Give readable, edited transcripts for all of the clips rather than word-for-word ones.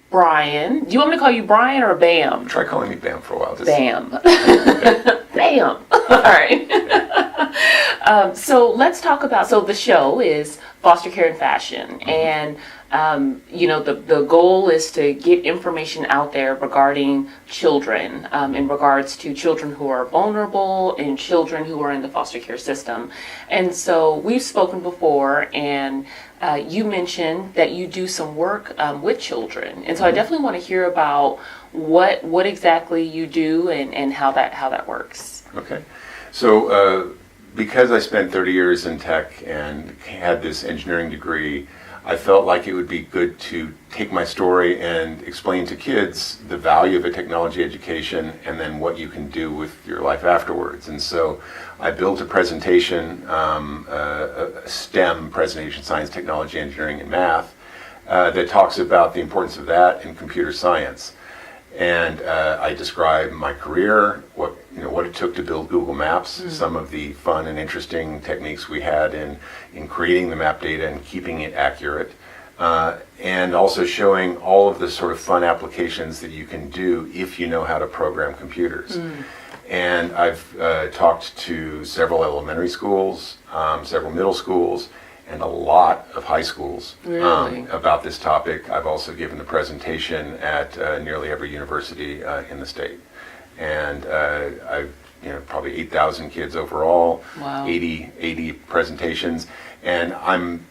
Brian. Do you want me to call you Brian or Bam? Try calling me Bam for a while. Bam. Bam. All right. So let's talk about, so the show is Foster Care in Fashion. And, the goal is to get information out there regarding children, in regards to children who are vulnerable and children who are in the foster care system. And so we've spoken before, and you mentioned that you do some work with children. And so I definitely want to hear about what exactly you do and how that works. Okay. So because I spent 30 years in tech and had this engineering degree, I felt like it would be good to take my story and explain to kids the value of a technology education and then what you can do with your life afterwards. And so I built a presentation, a STEM presentation, science, technology, engineering, and math, that talks about the importance of that in computer science. And I describe my career, what it took to build Google Maps, some of the fun and interesting techniques we had in creating the map data and keeping it accurate, and also showing all of the sort of fun applications that you can do if you know how to program computers. And I've talked to several elementary schools, several middle schools, and a lot of high schools about this topic. I've also given a presentation at nearly every university in the state. And I've probably 8,000 kids overall, wow. 80 presentations. And I'm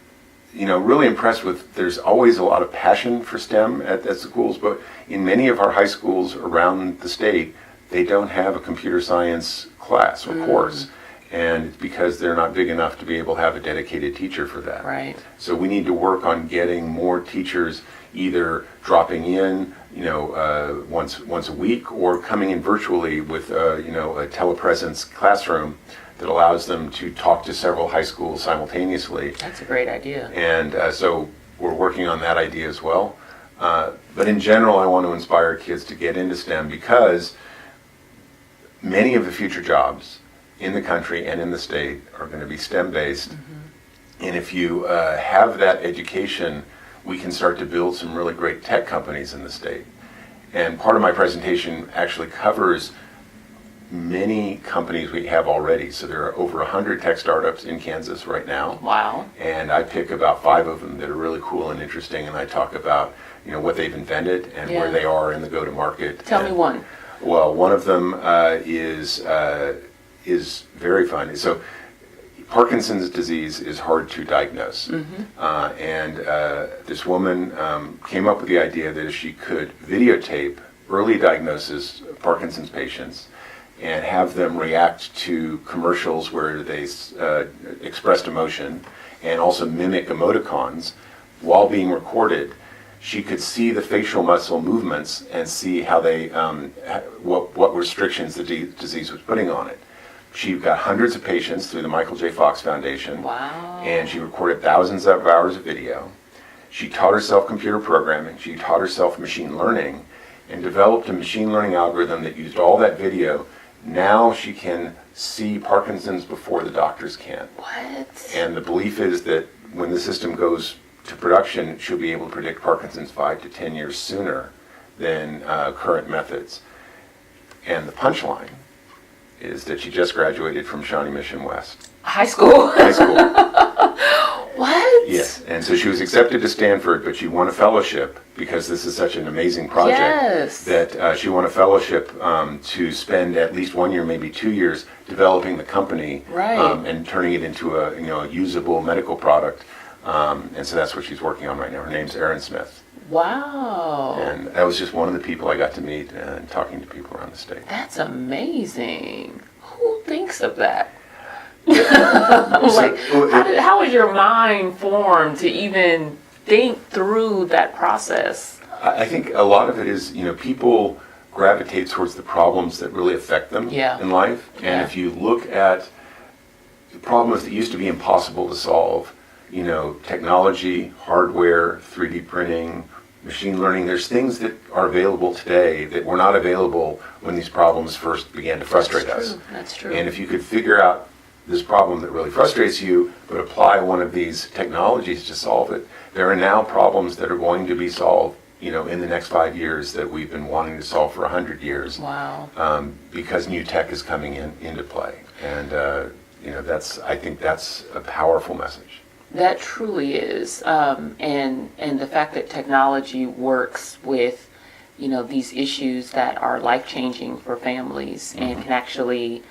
really impressed with, there's always a lot of passion for STEM at schools, but in many of our high schools around the state, they don't have a computer science class or course. And it's because they're not big enough to be able to have a dedicated teacher for that. Right. So we need to work on getting more teachers either dropping in, once a week, or coming in virtually with a telepresence classroom that allows them to talk to several high schools simultaneously. That's a great idea. And so we're working on that idea as well. But in general, I want to inspire kids to get into STEM because many of the future jobs in the country and in the state are going to be STEM-based. And if you have that education, we can start to build some really great tech companies in the state. And part of my presentation actually covers many companies we have already. So there are over 100 tech startups in Kansas right now. Wow. And I pick about 5 of them that are really cool and interesting, and I talk about what they've invented and where they are in the go-to-market. Tell me one. Well, one of them is very fun. So Parkinson's disease is hard to diagnose. And this woman came up with the idea that if she could videotape early diagnosis of Parkinson's patients and have them react to commercials where they expressed emotion and also mimic emoticons while being recorded, she could see the facial muscle movements and see how they, what restrictions the disease was putting on it. She got hundreds of patients through the Michael J. Fox Foundation. Wow. And she recorded thousands of hours of video. She taught herself computer programming. She taught herself machine learning and developed a machine learning algorithm that used all that video. Now she can see Parkinson's before the doctors can. What? And the belief is that when the system goes to production, she'll be able to predict Parkinson's 5 to 10 years sooner than current methods. And the punchline is that she just graduated from Shawnee Mission West. High school? High school. What? Yes, and so she was accepted to Stanford, but she won a fellowship because this is such an amazing project. Yes. That she won a fellowship to spend at least 1 year, maybe 2 years, developing the company and turning it into a usable medical product. And so that's what she's working on right now. Her name's Erin Smith. Wow. And that was just one of the people I got to meet and talking to people around the state. That's amazing. Who thinks of that? How is your mind formed to even think through that process? I think a lot of it is, people gravitate towards the problems that really affect them in life. And if you look at the problems that used to be impossible to solve, technology, hardware, 3D printing, machine learning, there's things that are available today that were not available when these problems first began to frustrate us. That's true. And if you could figure out this problem that really frustrates you, but apply one of these technologies to solve it, there are now problems that are going to be solved in the next 5 years that we've been wanting to solve for 100 years. Wow. Because new tech is coming into play. And, I think that's a powerful message. That truly is. And the fact that technology works with, these issues that are life-changing for families and can actually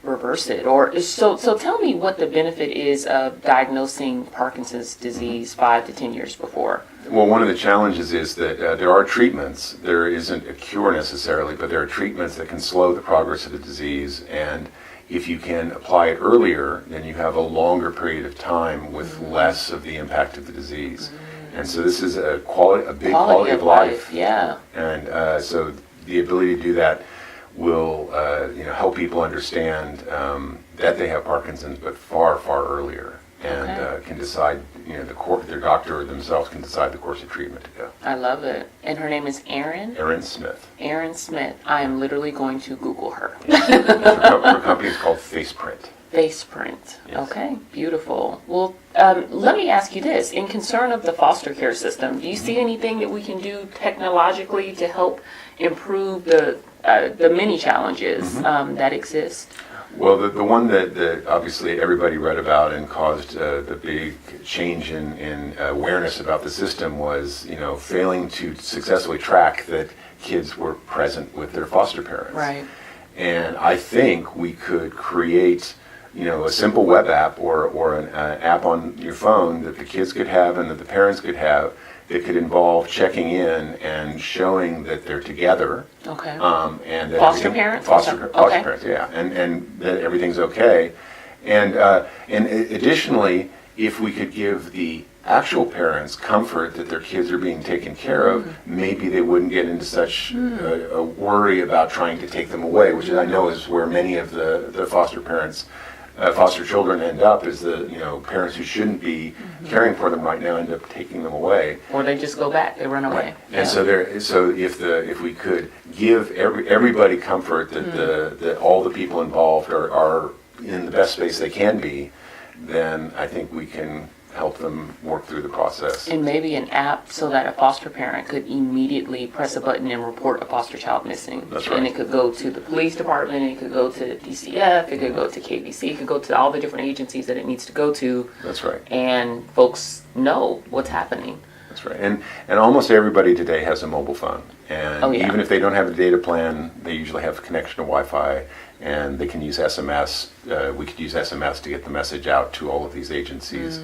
reverse it. So tell me what the benefit is of diagnosing Parkinson's disease 5 to 10 years before. Well, one of the challenges is that there are treatments. There isn't a cure necessarily, but there are treatments that can slow the progress of the disease. And if you can apply it earlier, then you have a longer period of time with less of the impact of the disease. And so this is a big quality of life. Yeah. And so the ability to do that will help people understand that they have Parkinson's, but far, far earlier, and can decide, their doctor or themselves can decide the course of treatment to go. I love it. And her name is Erin? Erin Smith. Erin Smith. I am literally going to Google her. Her company is called Faceprint. Faceprint. Yes. Okay, beautiful. Well, let me ask you this. In concern of the foster care system, do you see anything that we can do technologically to help improve the many challenges that exist? Well, the one that obviously everybody read about and caused the big change in awareness about the system was, failing to successfully track that kids were present with their foster parents. Right. And I think we could create, a simple web app or an app on your phone that the kids could have and that the parents could have that could involve checking in and showing that they're together. Okay. And that Foster parents? Foster Okay. parents, yeah, and that everything's okay. And additionally, if we could give the actual parents comfort that their kids are being taken care of, maybe they wouldn't get into such a worry about trying to take them away, which I know is where many of the foster parents, foster children end up, is the parents who shouldn't be caring for them right now end up taking them away. Or they just go back, they run away. Right. And so if we could give everybody comfort that that all the people involved are in the best space they can be, then I think we can help them work through the process. And maybe an app so that a foster parent could immediately press a button and report a foster child missing. That's right. And it could go to the police department, it could go to DCF, it could go to KBC, it could go to all the different agencies that it needs to go to. That's right. And folks know what's happening. That's right. And almost everybody today has a mobile phone. And even if they don't have a data plan, they usually have a connection to Wi-Fi, and they can use SMS. We could use SMS to get the message out to all of these agencies.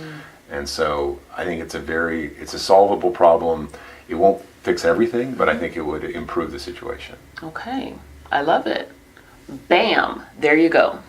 And so I think it's a solvable problem. It won't fix everything, but I think it would improve the situation. Okay, I love it. Bam, there you go.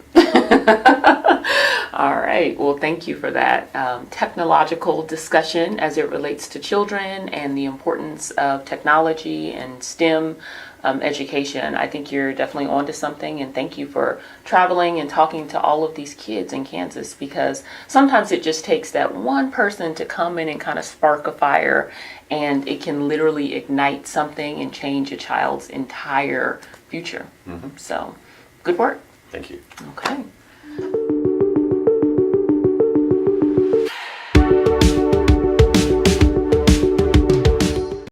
All right, well, thank you for that technological discussion as it relates to children and the importance of technology and STEM education. I think you're definitely onto something, and thank you for traveling and talking to all of these kids in Kansas, because sometimes it just takes that one person to come in and kind of spark a fire, and it can literally ignite something and change a child's entire future. So, good work. Thank you. Okay.